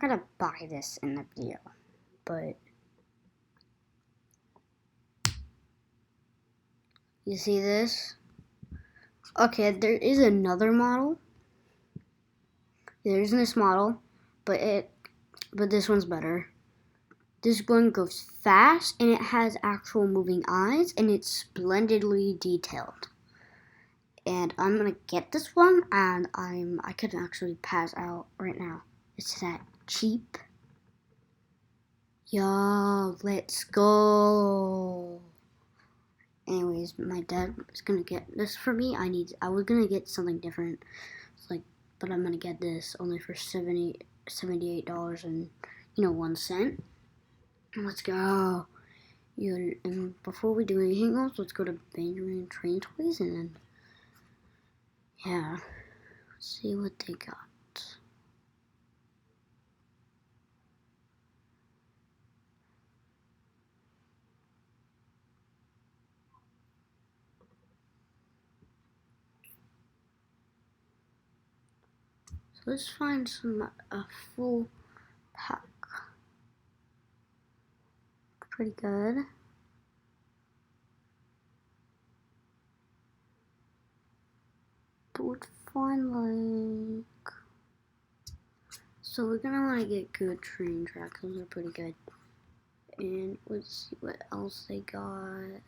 gonna buy this in the video, but you see this? Okay, there is another model. There's this model, but this one's better. This one goes fast and it has actual moving eyes and it's splendidly detailed. And I'm gonna get this one, and I could actually pass out right now. It's that cheap. Yo, let's go. Anyways, my dad is gonna get this for me. I was gonna get something different. It's like, but I'm gonna get this only for $78 and $1. Let's go. And before we do anything else, let's go to Benjamin Train Toys and then yeah, let's see what they got. So let's find a full pack. Pretty good. But we'd find like, so we're gonna want to get good train tracks. Those are pretty good. And let's see what else they got.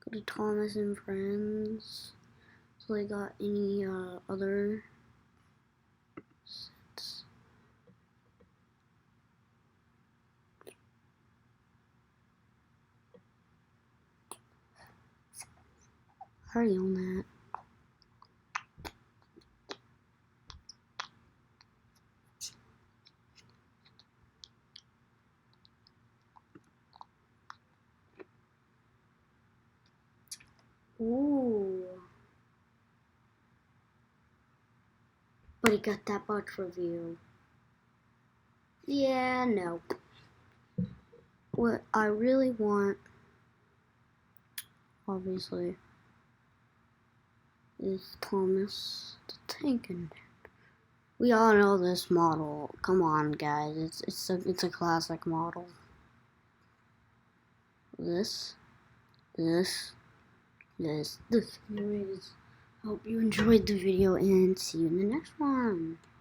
Go to Thomas and Friends. So they got any other sets. I already own that. Ooh. But it got that much review. Yeah, no. What I really want, obviously, is Thomas the Tank Engine. We all know this model. Come on, guys. It's a classic model. This. Anyways, hope you enjoyed the video and see you in the next one.